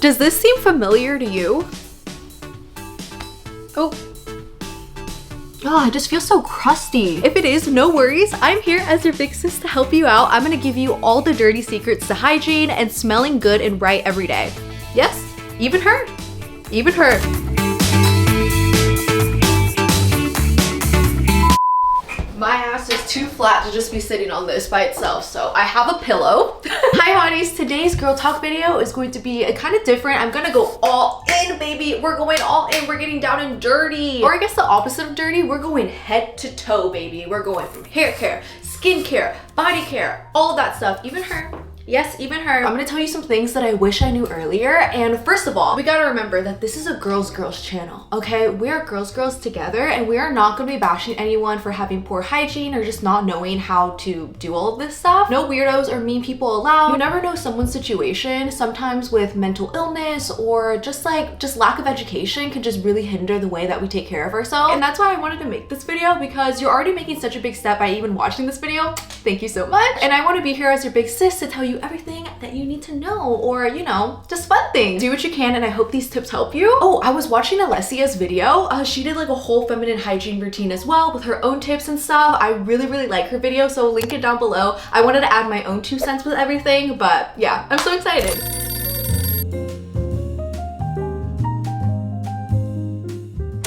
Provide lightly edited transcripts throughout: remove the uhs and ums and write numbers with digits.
Does this seem familiar to you? Oh, it just feels so crusty. If it is, no worries. I'm here as your big sis to help you out. I'm gonna give you all the dirty secrets to hygiene and smelling good and right every day. Yes, even her. Even her. My ass is too flat to just be sitting on this by itself, so I have a pillow. Hi hotties, today's girl talk video is going to be kind of different. I'm gonna go all in, baby. We're going all in. We're getting down and dirty. Or I guess the opposite of dirty, we're going head to toe, baby. We're going from hair care, skin care, body care, all of that stuff. Even her. Yes, even her. I'm gonna tell you some things that I wish I knew earlier. And first of all, we gotta remember that this is a girls channel, okay? We are girls together, and we are not gonna be bashing anyone for having poor hygiene or just not knowing how to do all of this stuff. No weirdos or mean people allowed. You never know someone's situation. Sometimes with mental illness or just lack of education can just really hinder the way that we take care of ourselves. And that's why I wanted to make this video, because you're already making such a big step by even watching this video. Thank you so much. And I wanna be here as your big sis to tell you everything that you need to know, or you know, just fun things. Do what you can, and I hope these tips help you. Oh, I was watching Alessia's video. She did like a whole feminine hygiene routine as well with her own tips and stuff. I really like her video, so link it down below. I wanted to add my own 2 cents with everything, but yeah, I'm so excited.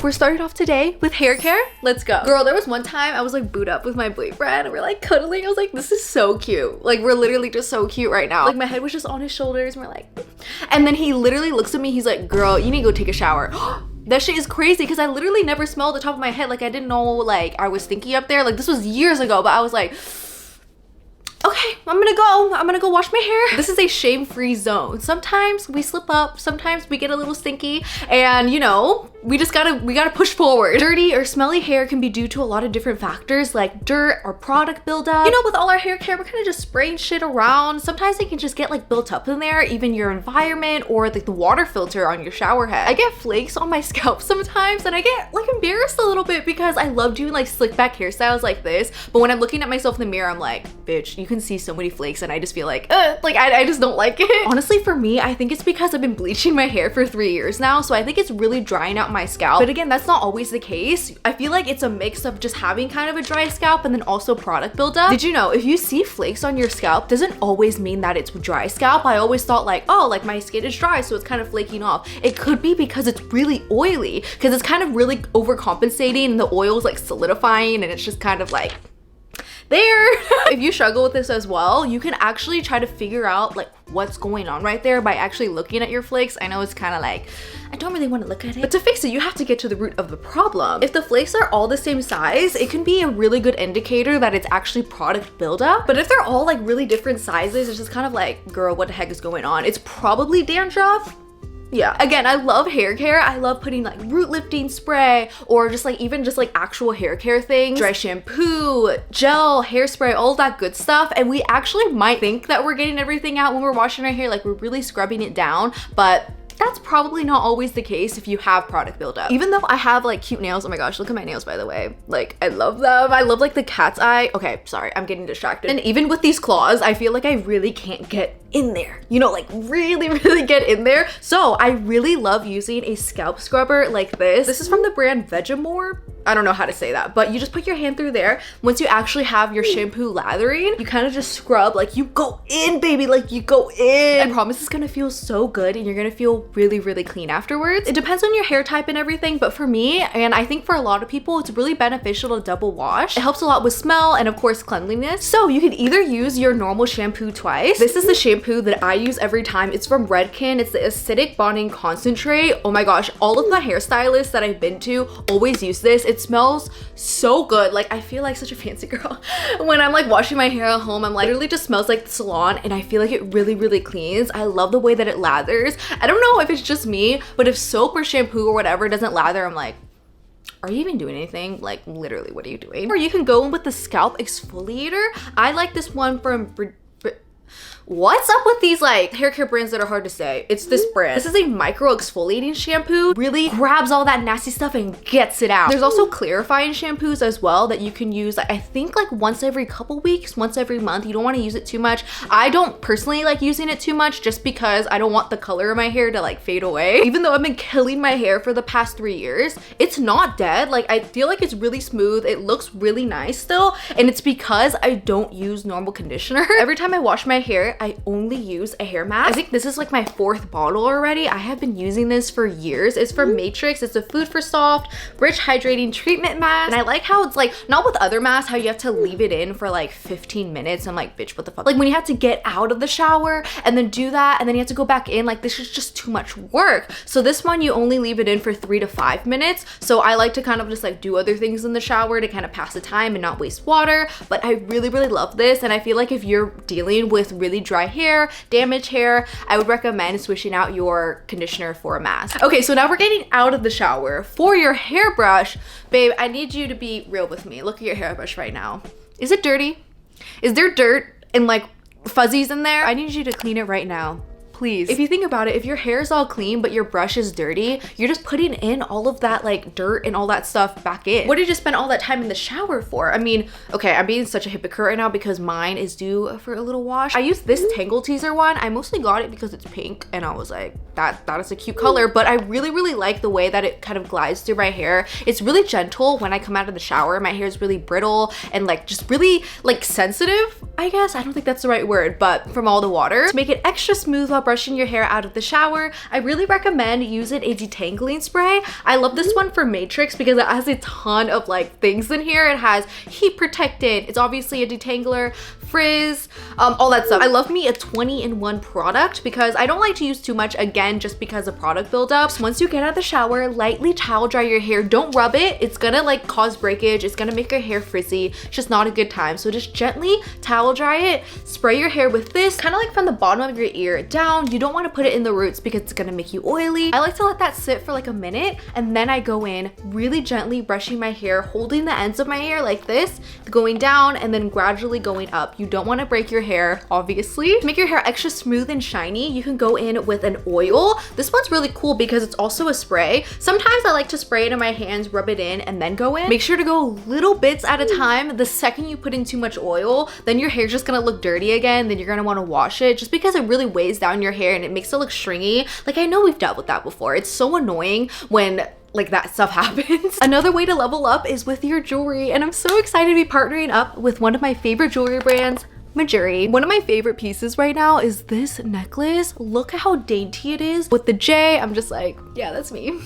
We're starting off today with hair care. Let's go. Girl, there was one time I was like booed up with my boyfriend and we're like cuddling. I was like, this is so cute. Like, we're literally just so cute right now. Like, my head was just on his shoulders and we're like, and then he literally looks at me. He's like, girl, you need to go take a shower. That shit is crazy because I literally never smelled the top of my head. Like, I didn't know like I was stinky up there. Like, this was years ago, but I was like, okay, I'm gonna go wash my hair. This is a shame-free zone. Sometimes we slip up, sometimes we get a little stinky, and you know, we gotta push forward. Dirty or smelly hair can be due to a lot of different factors like dirt or product buildup. You know, with all our hair care, we're kind of just spraying shit around. Sometimes it can just get like built up in there, even your environment or like the water filter on your shower head. I get flakes on my scalp sometimes and I get like embarrassed a little bit because I love doing like slick back hairstyles like this. But when I'm looking at myself in the mirror, I'm like, bitch, you can see so many flakes and I just feel like I just don't like it. Honestly, for me, I think it's because I've been bleaching my hair for 3 years now, so I think it's really drying out my scalp. But again, that's not always the case. I feel like it's a mix of just having kind of a dry scalp and then also product buildup. Did you know if you see flakes on your scalp, doesn't always mean that it's dry scalp? I always thought like, oh, like my skin is dry, so it's kind of flaking off. It could be because it's really oily, because it's kind of really overcompensating and the oil's like solidifying and it's just kind of like there. If you struggle with this as well, you can actually try to figure out like what's going on right there by actually looking at your flakes. I know it's kind of like, I don't really want to look at it, but to fix it, you have to get to the root of the problem. If the flakes are all the same size, it can be a really good indicator that it's actually product buildup. But if they're all like really different sizes, it's just kind of like, girl, what the heck is going on? It's probably dandruff. Yeah, again, I love hair care. I love putting like root lifting spray or just like even just like actual hair care things, dry shampoo, gel, hairspray, all that good stuff. And we actually might think that we're getting everything out when we're washing our hair, like we're really scrubbing it down, but that's probably not always the case if you have product buildup. Even though I have like cute nails, oh my gosh, look at my nails, by the way. Like, I love them. I love like the cat's eye. Okay, sorry, I'm getting distracted. And even with these claws, I feel like I really can't get in there. You know, like really get in there. So I really love using a scalp scrubber like this. This is from the brand Vegemore. I don't know how to say that, but you just put your hand through there. Once you actually have your shampoo lathering, you kind of just scrub, like you go in, baby, like you go in. I promise it's gonna feel so good and you're gonna feel really clean afterwards. It depends on your hair type and everything, but for me, and I think for a lot of people, it's really beneficial to double wash. It helps a lot with smell and of course cleanliness. So you can either use your normal shampoo twice. This is the shampoo that I use every time. It's from Redken. It's the acidic bonding concentrate. Oh my gosh, all of the hairstylists that I've been to always use this. It smells so good. Like, I feel like such a fancy girl when I'm like washing my hair at home. I'm like, literally just smells like the salon and I feel like it really cleans. I love the way that it lathers. I don't know if it's just me, but if soap or shampoo or whatever doesn't lather, I'm like, are you even doing anything? Like, literally, what are you doing? Or you can go in with the scalp exfoliator. I like this one from what's up with these like hair care brands that are hard to say? It's this brand. This is a micro exfoliating shampoo. Really grabs all that nasty stuff and gets it out. There's also clarifying shampoos as well that you can use, I think like once every couple weeks, once every month. You don't want to use it too much. I don't personally like using it too much just because I don't want the color of my hair to like fade away. Even though I've been killing my hair for the past 3 years, it's not dead. Like I feel like it's really smooth. It looks really nice still. And it's because I don't use normal conditioner. Every time I wash my hair, I only use a hair mask. I think this is like my 4th bottle already. I have been using this for years. It's from Matrix. It's a Food for Soft Rich Hydrating Treatment Mask. And I like how it's like, not with other masks, how you have to leave it in for like 15 minutes. I'm like, bitch, what the fuck? Like when you have to get out of the shower and then do that and then you have to go back in, like this is just too much work. So this one, you only leave it in for 3 to 5 minutes. So I like to kind of just like do other things in the shower to kind of pass the time and not waste water. But I really, really love this. And I feel like if you're dealing with really dry hair, damaged hair, I would recommend switching out your conditioner for a mask. Okay, so now we're getting out of the shower. For your hairbrush, babe, I need you to be real with me. Look at your hairbrush right now. Is it dirty? Is there dirt and like fuzzies in there? I need you to clean it right now. Please. If you think about it, if your hair is all clean but your brush is dirty, you're just putting in all of that like dirt and all that stuff back in. What did you spend all that time in the shower for? I mean, okay, I'm being such a hypocrite right now because mine is due for a little wash. I used this Tangle Teaser one. I mostly got it because it's pink and I was like, that is a cute color, but I really, really like the way that it kind of glides through my hair. It's really gentle when I come out of the shower. My hair is really brittle and like just really like sensitive, I guess. I don't think that's the right word, but from all the water. To make it extra smooth while brushing your hair out of the shower, I really recommend using a detangling spray. I love this one from Matrix because it has a ton of like things in here. It has heat protectant. It's obviously a detangler, frizz, all that stuff. I love me a 20-in-1 product because I don't like to use too much, again, just because of product buildups. Once you get out of the shower, lightly towel dry your hair. Don't rub it. It's gonna like cause breakage. It's gonna make your hair frizzy. It's just not a good time. So just gently towel dry it. Spray your hair with this, kind of like from the bottom of your ear down. You don't want to put it in the roots because it's gonna make you oily. I like to let that sit for like a minute and then I go in really gently brushing my hair, holding the ends of my hair like this, going down and then gradually going up. You don't want to break your hair, obviously. To make your hair extra smooth and shiny, you can go in with an oil. This one's really cool because it's also a spray. Sometimes I like to spray it in my hands, rub it in, and then go in. Make sure to go little bits at a time. The second you put in too much oil, then your hair's just gonna look dirty again. Then you're gonna want to wash it just because it really weighs down your hair and it makes it look stringy. Like I know we've dealt with that before. It's so annoying when like that stuff happens. Another way to level up is with your jewelry, and I'm so excited to be partnering up with one of my favorite jewelry brands, Mejuri. One of my favorite pieces right now is this necklace. Look at how dainty it is. With the J, I'm just like, yeah, that's me.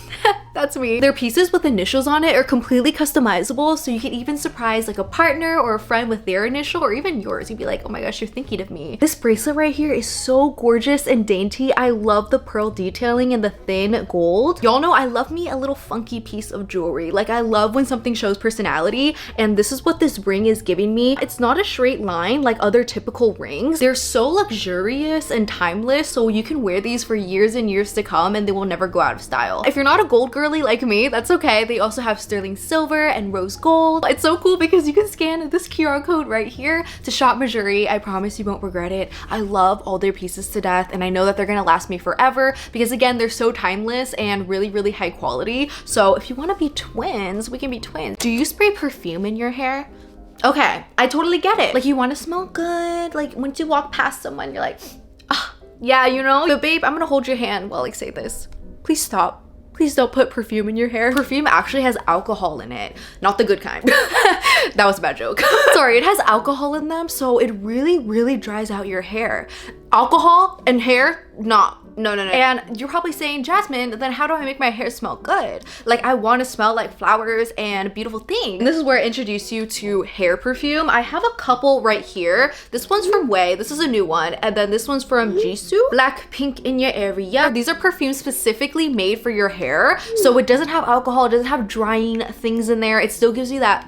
That's me. Their pieces with initials on it are completely customizable, so you can even surprise like a partner or a friend with their initial or even yours. You'd be like, oh my gosh, you're thinking of me. This bracelet right here is so gorgeous and dainty. I love the pearl detailing and the thin gold. Y'all know I love me a little funky piece of jewelry. Like I love when something shows personality, and this is what this ring is giving me. It's not a straight line like other typical rings. They're so luxurious and timeless, so you can wear these for years and years to come and they will never go out of style. If you're not a gold girly like me, that's okay. They also have sterling silver and rose gold. It's so cool because you can scan this QR code right here to shop Mejuri. I promise you won't regret it. I love all their pieces to death, and I know that they're gonna last me forever because again, they're so timeless and really, really high quality. So if you want to be twins, we can be twins. Do you spray perfume in your hair? Okay, I totally get it. Like you want to smell good. Like once you walk past someone, you're like, ah, yeah, you know? But babe, I'm gonna hold your hand while I say this. Please stop. Please don't put perfume in your hair. Perfume actually has alcohol in it. Not the good kind. That was a bad joke. Sorry, it has alcohol in them, so it really, really dries out your hair. Alcohol and hair, no. And you're probably saying, Jasmine, then how do I make my hair smell good? Like I want to smell like flowers and beautiful things. And this is where I introduce you to hair perfume. I have a couple right here. This one's from Way. This is a new one. And then this one's from Jisoo. Black Pink in Your Area. These are perfumes specifically made for your hair. So it doesn't have alcohol. It doesn't have drying things in there. It still gives you that,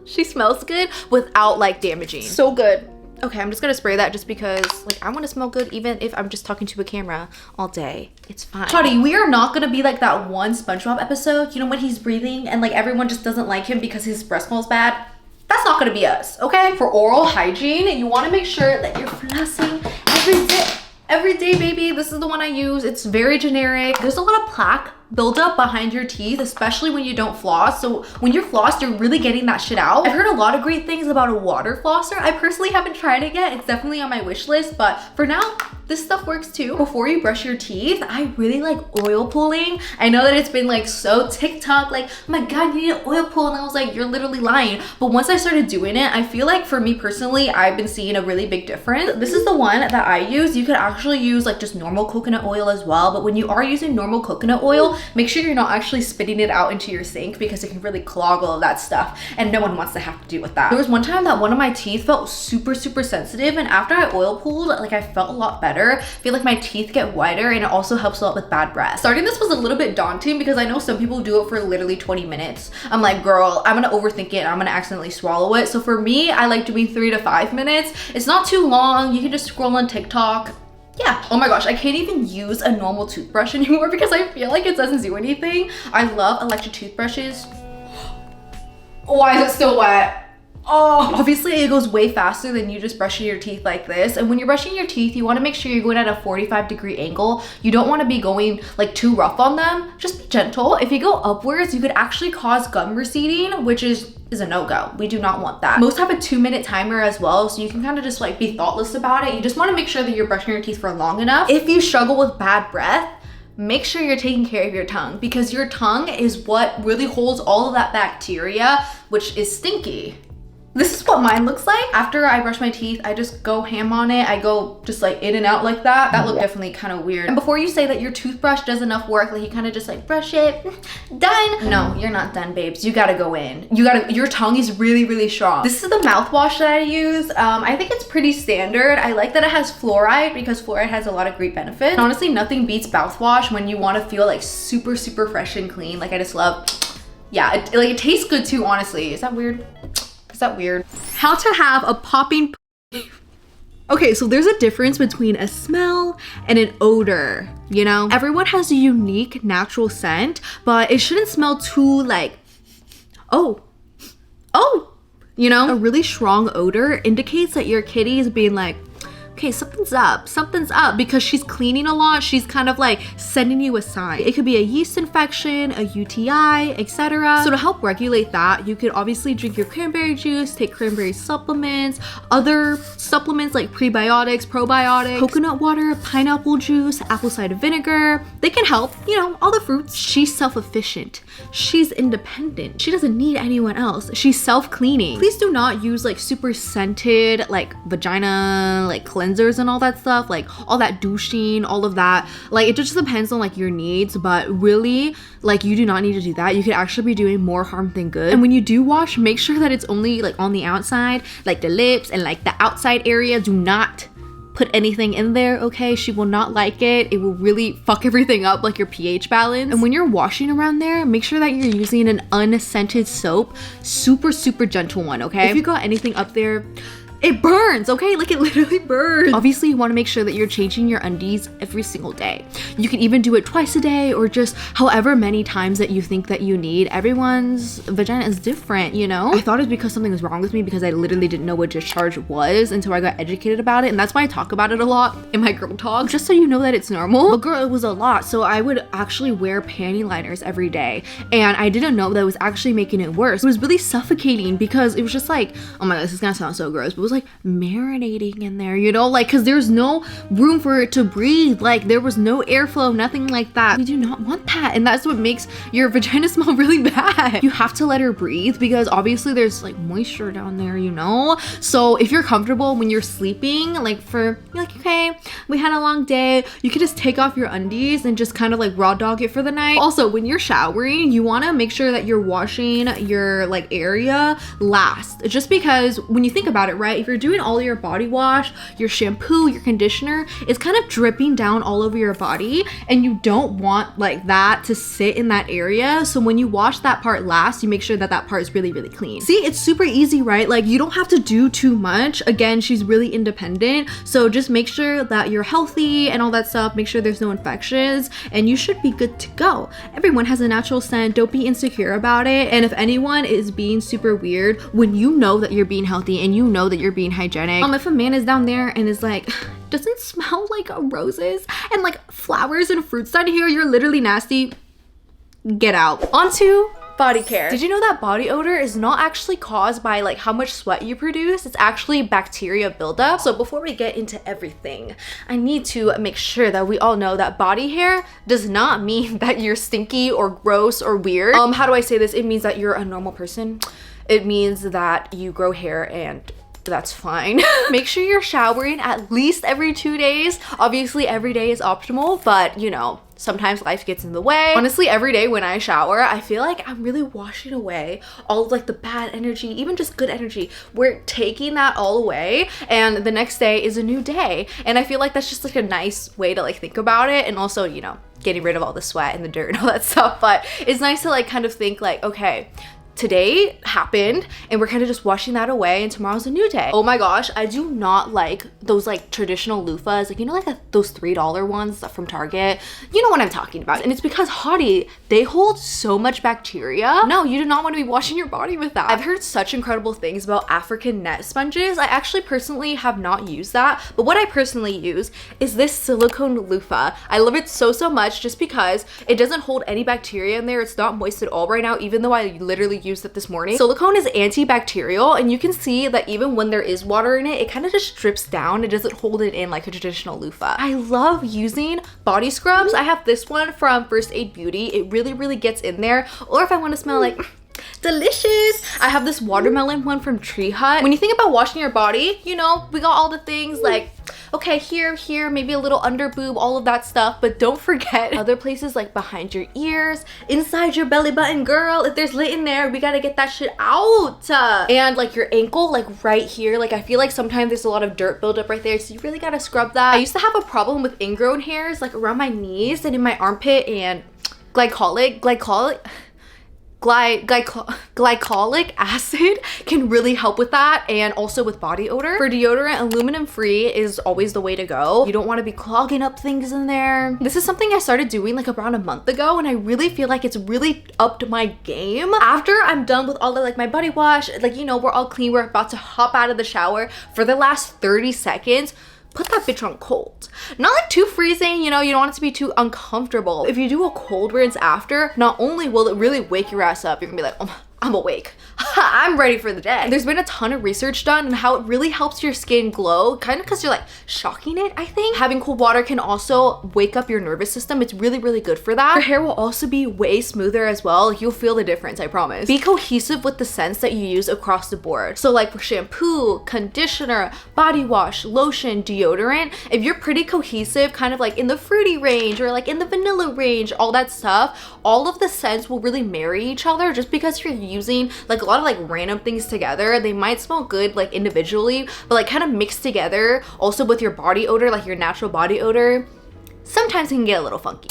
she smells good without like damaging. So good. Okay, I'm just gonna spray that just because like I want to smell good even if I'm just talking to a camera all day. It's fine. Shawty, we are not gonna be like that one SpongeBob episode, you know, when he's breathing and like everyone just doesn't like him because his breath smells bad. That's not gonna be us, okay? For oral hygiene, you wanna make sure that you're flossing Every day, baby. This is the one I use. It's very generic. There's a lot of plaque buildup behind your teeth, especially when you don't floss. So when you're flossed, you're really getting that shit out. I've heard a lot of great things about a water flosser. I personally haven't tried it yet. It's definitely on my wish list, but for now, this stuff works too. Before you brush your teeth, I really like oil pulling. I know that it's been like so TikTok, like, oh my God, you need an oil pull. And I was like, you're literally lying. But once I started doing it, I feel like for me personally, I've been seeing a really big difference. This is the one that I use. You could actually use like just normal coconut oil as well. But when you are using normal coconut oil, make sure you're not actually spitting it out into your sink because it can really clog all of that stuff. And no one wants to have to deal with that. There was one time that one of my teeth felt super sensitive. And after I oil pulled, like I felt a lot better. I feel like my teeth get whiter and it also helps a lot with bad breath. Starting this was a little bit daunting because I know some people do it for literally 20 minutes. I'm like, girl, I'm gonna overthink it and I'm gonna accidentally swallow it. So for me, I like doing 3 to 5 minutes. It's not too long. You can just scroll on TikTok. Yeah. Oh my gosh, I can't even use a normal toothbrush anymore because I feel like it doesn't do anything. I love electric toothbrushes. Why is it still wet? Oh, obviously it goes way faster than you just brushing your teeth like this. And when you're brushing your teeth, you want to make sure you're going at a 45-degree angle. You don't want to be going like too rough on them. Just be gentle. If you go upwards, you could actually cause gum receding, which is a no-go. We do not want that. Most have a 2-minute timer as well, so you can kind of just like be thoughtless about it. You just want to make sure that you're brushing your teeth for long enough. If you struggle with bad breath, make sure you're taking care of your tongue because your tongue is what really holds all of that bacteria, which is stinky. This is what mine looks like. After I brush my teeth, I just go ham on it. I go just like in and out like that. That looked definitely kind of weird. And before you say that your toothbrush does enough work, like you kind of just like brush it, done. No, you're not done, babes. You gotta go in. Your tongue is really strong. This is the mouthwash that I use. I think it's pretty standard. I like that it has fluoride because fluoride has a lot of great benefits. And honestly, nothing beats mouthwash when you want to feel like super fresh and clean. Like I just love, yeah, it tastes good too, honestly. Is that weird? Is that weird? How to have a popping. Okay, so there's a difference between a smell and an odor, you know? Everyone has a unique natural scent, but it shouldn't smell too like, oh, you know? A really strong odor indicates that your kitty is being like, okay, something's up because she's cleaning a lot. She's kind of like sending you a sign. It could be a yeast infection, a UTI, etc. So to help regulate that, you could obviously drink your cranberry juice, take cranberry supplements, other supplements like prebiotics, probiotics, coconut water, pineapple juice, apple cider vinegar. They can help, you know, all the fruits. She's self-efficient. She's independent. She doesn't need anyone else. She's self-cleaning. Please do not use like super scented like vagina, like cleansers and all that stuff, like all that douching, all of that. Like it just depends on like your needs, but really like you do not need to do that. You could actually be doing more harm than good. And when you do wash, make sure that it's only like on the outside, like the lips and like the outside area. Do not put anything in there, okay? She will not like it. It will really fuck everything up, like your pH balance. And when you're washing around there, make sure that you're using an unscented soap, super gentle one, okay? If you got anything up there, it burns, okay? Like it literally burns. Obviously, you want to make sure that you're changing your undies every single day. You can even do it twice a day or just however many times that you think that you need. Everyone's vagina is different, you know? I thought it was because something was wrong with me because I literally didn't know what discharge was until I got educated about it. And that's why I talk about it a lot in my girl talk, just so you know that it's normal. But girl, it was a lot. So I would actually wear panty liners every day. And I didn't know that it was actually making it worse. It was really suffocating because it was just like, oh my God, this is gonna sound so gross, but it was like marinating in there, you know, like because there's no room for it to breathe. Like there was no airflow, nothing like that. We do not want that, and that's what makes your vagina smell really bad. You have to let her breathe because obviously there's like moisture down there, you know. So if you're comfortable when you're sleeping, like you're like, okay, we had a long day, you can just take off your undies and just kind of like raw dog it for the night. Also, when you're showering, you want to make sure that you're washing your like area last, just because when you think about it, right, if you're doing all your body wash, your shampoo, your conditioner, it's kind of dripping down all over your body, and you don't want like that to sit in that area. So when you wash that part last, you make sure that that part is really clean. See, it's super easy, right? Like you don't have to do too much. Again, she's really independent, so just make sure that you're healthy and all that stuff. Make sure there's no infections and you should be good to go. Everyone has a natural scent. Don't be insecure about it. And if anyone is being super weird, when you know that you're being healthy and you know that you're being hygienic, if a man is down there and is like, doesn't smell like roses and like flowers and fruits down here. You're literally nasty. Get out. Onto body care. Did you know that body odor is not actually caused by like how much sweat you produce? It's actually bacteria buildup. So before we get into everything, I need to make sure that we all know that body hair does not mean that you're stinky or gross or weird. How do I say this? It means that you're a normal person. It means that you grow hair and that's fine. Make sure you're showering at least every 2 days. Obviously every day is optimal, but you know, sometimes life gets in the way. Honestly, every day when I shower, I feel like I'm really washing away all of like the bad energy, even just good energy. We're taking that all away, and the next day is a new day. And I feel like that's just like a nice way to like think about it, and also, you know, getting rid of all the sweat and the dirt and all that stuff. But it's nice to like kind of think like, okay, today happened and we're kind of just washing that away, and tomorrow's a new day. Oh my gosh, I do not like those like traditional loofahs, like, you know, like those $3 ones from Target. You know what I'm talking about. And it's because, hottie, they hold so much bacteria. No, you do not want to be washing your body with that. I've heard such incredible things about African net sponges. I actually personally have not used that, but what I personally use is this silicone loofah. I love it so much just because it doesn't hold any bacteria in there. It's not moist at all right now, even though I literally used it this morning. Silicone is antibacterial, and you can see that even when there is water in it, it kind of just drips down. It doesn't hold it in like a traditional loofah. I love using body scrubs. I have this one from First Aid Beauty. It really gets in there. Or if I want to smell like delicious, I have this watermelon one from Tree Hut. When you think about washing your body, you know, we got all the things like, okay, here, maybe a little under boob, all of that stuff, but don't forget other places like behind your ears, inside your belly button, girl. If there's lint in there, we gotta get that shit out. And like your ankle, like right here, like I feel like sometimes there's a lot of dirt buildup right there, so you really gotta scrub that. I used to have a problem with ingrown hairs like around my knees and in my armpit, and glycolic acid can really help with that, and also with body odor. For deodorant, aluminum free is always the way to go. You don't want to be clogging up things in there. This is something I started doing like around a month ago, and I really feel like it's really upped my game. After I'm done with all the like my body wash, like, you know, we're all clean, we're about to hop out of the shower, for the last 30 seconds, put that bitch on cold. Not like too freezing, you know, you don't want it to be too uncomfortable. If you do a cold rinse after, not only will it really wake your ass up, you're gonna be like, oh, I'm awake. I'm ready for the day. There's been a ton of research done on how it really helps your skin glow, kind of because you're like shocking it, I think. Having cold water can also wake up your nervous system. It's really good for that. Your hair will also be way smoother as well. Like, you'll feel the difference, I promise. Be cohesive with the scents that you use across the board. So like for shampoo, conditioner, body wash, lotion, deodorant, if you're pretty cohesive, kind of like in the fruity range or like in the vanilla range, all that stuff, all of the scents will really marry each other. Just because you're using like a lot of like random things together, they might smell good like individually, but like kind of mixed together also with your body odor, like your natural body odor, sometimes it can get a little funky.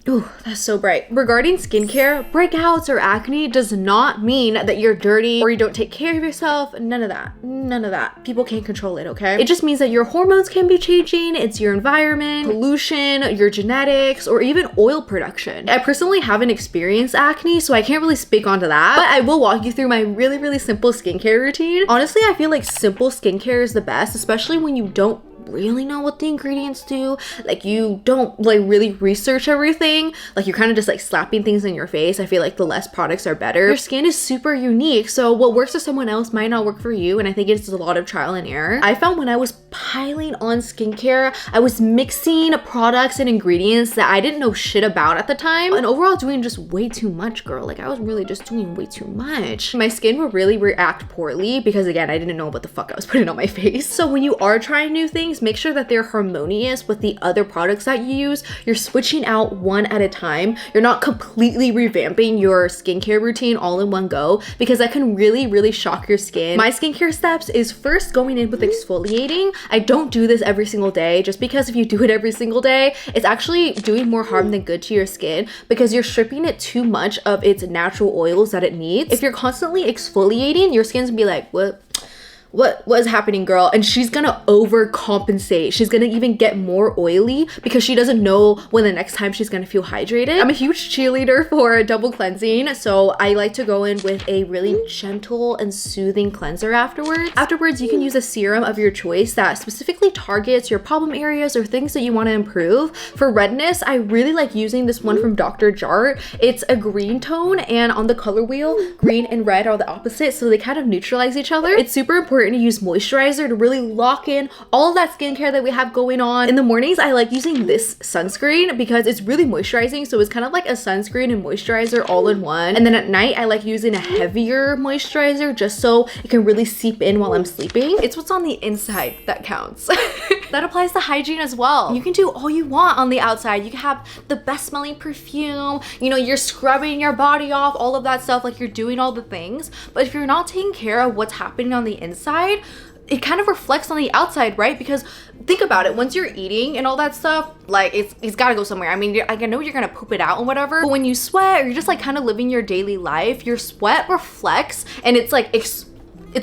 Ooh, that's so bright. Regarding skincare, breakouts or acne does not mean that you're dirty or you don't take care of yourself. None of that. None of that. People can't control it, okay? It just means that your hormones can be changing. It's your environment, pollution, your genetics, or even oil production. I personally haven't experienced acne, so I can't really speak onto that, but I will walk you through my really simple skincare routine. Honestly, I feel like simple skincare is the best, especially when you don't really know what the ingredients do, like you don't like really research everything, like you're kind of just like slapping things in your face. I feel like the less products are better. Your skin is super unique, so what works for someone else might not work for you, and I think it's a lot of trial and error. I found when I was piling on skincare, I was mixing products and ingredients that I didn't know shit about at the time, and overall doing just way too much, girl. Like I was really just doing way too much. My skin would really react poorly because, again, I didn't know what the fuck I was putting on my face. So when you are trying new things, make sure that they're harmonious with the other products that you use. You're switching out one at a time. You're not completely revamping your skincare routine all in one go, because that can really shock your skin. My skincare steps is first going in with exfoliating. I don't do this every single day, just because if you do it every single day, it's actually doing more harm than good to your skin, because you're stripping it too much of its natural oils that it needs. If you're constantly exfoliating, your skin's gonna be like, what is happening, girl? And she's gonna overcompensate. She's gonna even get more oily because she doesn't know when the next time she's gonna feel hydrated. I'm a huge cheerleader for double cleansing, so I like to go in with a really gentle and soothing cleanser afterwards. Afterwards, you can use a serum of your choice that specifically targets your problem areas or things that you want to improve. For redness, I really like using this one from Dr. Jart. It's a green tone, and on the color wheel, green and red are the opposite, so they kind of neutralize each other. It's super important to use moisturizer to really lock in all of that skincare that we have going on. In the mornings, I like using this sunscreen because it's really moisturizing, so it's kind of like a sunscreen and moisturizer all in one. And then at night, I like using a heavier moisturizer just so it can really seep in while I'm sleeping. It's what's on the inside that counts. That applies to hygiene as well. You can do all you want on the outside. You can have the best smelling perfume, you know, you're scrubbing your body off, all of that stuff, like you're doing all the things. But if you're not taking care of what's happening on the inside, it kind of reflects on the outside, right? Because think about it, once you're eating and all that stuff, like it's gotta go somewhere. I mean, like, I know you're gonna poop it out and whatever, but when you sweat or you're just like kind of living your daily life, your sweat reflects and it's like it's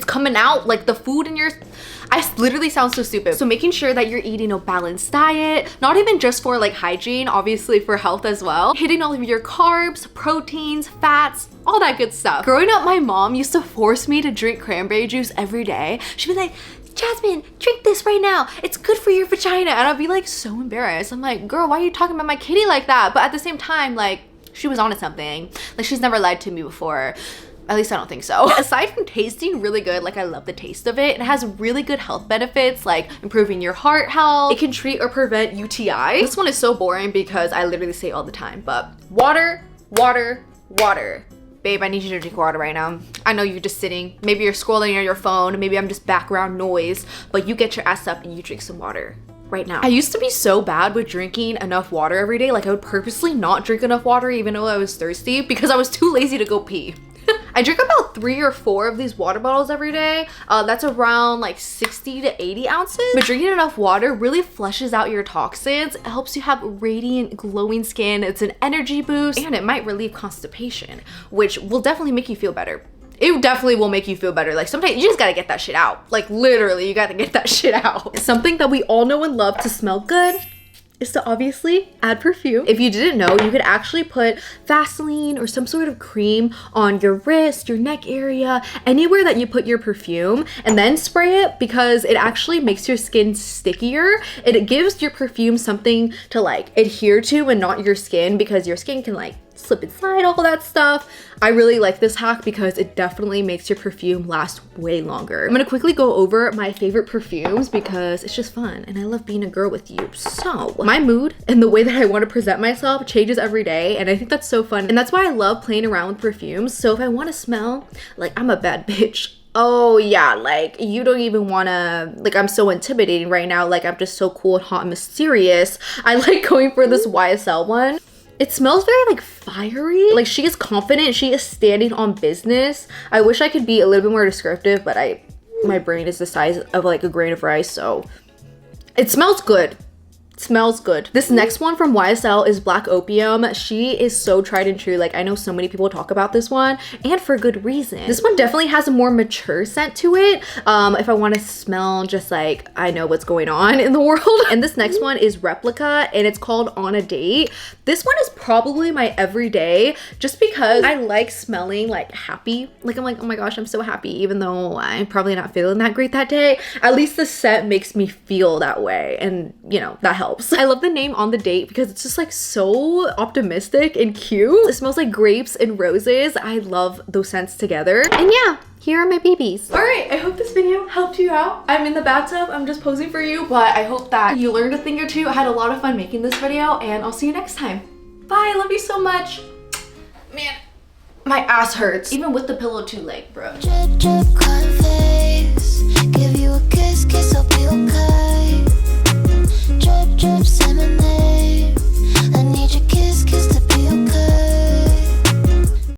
coming out, like the food in your, I literally sound so stupid. So making sure that you're eating a balanced diet, not even just for like hygiene, obviously for health as well. Hitting all of your carbs, proteins, fats, all that good stuff. Growing up, my mom used to force me to drink cranberry juice every day. She'd be like, Jasmine, drink this right now. It's good for your vagina. And I'd be like so embarrassed. I'm like, girl, why are you talking about my kitty like that? But at the same time, like, she was onto something. Like, she's never lied to me before. At least I don't think so. Aside from tasting really good, like I love the taste of it, it has really good health benefits like improving your heart health. It can treat or prevent UTI. This one is so boring because I literally say it all the time, but water, water, water. Babe, I need you to drink water right now. I know you're just sitting, maybe you're scrolling on your phone, maybe I'm just background noise, but you get your ass up and you drink some water right now. I used to be so bad with drinking enough water every day. Like I would purposely not drink enough water even though I was thirsty because I was too lazy to go pee. I drink about 3 or 4 of these water bottles every day. That's around like 60 to 80 ounces. But drinking enough water really flushes out your toxins. It helps you have radiant, glowing skin. It's an energy boost and it might relieve constipation, which will definitely make you feel better. It definitely will make you feel better. Like sometimes you just gotta get that shit out. Like literally, you gotta get that shit out. Something that we all know and love to smell good is to obviously add perfume. If you didn't know, you could actually put Vaseline or some sort of cream on your wrist, your neck area, anywhere that you put your perfume, and then spray it because it actually makes your skin stickier. It gives your perfume something to like adhere to and not your skin, because your skin can like slip and slide, all that stuff. I really like this hack because it definitely makes your perfume last way longer. I'm gonna quickly go over my favorite perfumes because it's just fun and I love being a girl with you. So my mood and the way that I want to present myself changes every day, and I think that's so fun, and that's why I love playing around with perfumes. So if I want to smell like I'm a bad bitch, oh yeah, like you don't even wanna, like I'm so intimidating right now, like I'm just so cool and hot and mysterious, I like going for this YSL one. It smells very like fiery. Like she is confident, she is standing on business. I wish I could be a little bit more descriptive, but my brain is the size of like a grain of rice, so it smells good. Smells good. This next one from YSL is Black Opium. She is so tried and true. Like I know so many people talk about this one, and for good reason. This one definitely has a more mature scent to it. If I want to smell just like I know what's going on in the world. And this next one is Replica, and it's called On a Date. This one is probably my everyday, just because I like smelling like happy. Like I'm like, oh my gosh, I'm so happy, even though I'm probably not feeling that great that day. At least the scent makes me feel that way, and you know, that helps. I love the name On the Date because it's just like so optimistic and cute. It smells like grapes and roses. I love those scents together. And yeah, here are my babies. All right, I hope this video helped you out. I'm in the bathtub, I'm just posing for you, but I hope that you learned a thing or two. I had a lot of fun making this video, and I'll see you next time. Bye, I love you so much. Man, my ass hurts. Even with the pillow too late, bro. Drip, drip, face. Give you a kiss, kiss, I'll be okay. Drip, drip, salmon.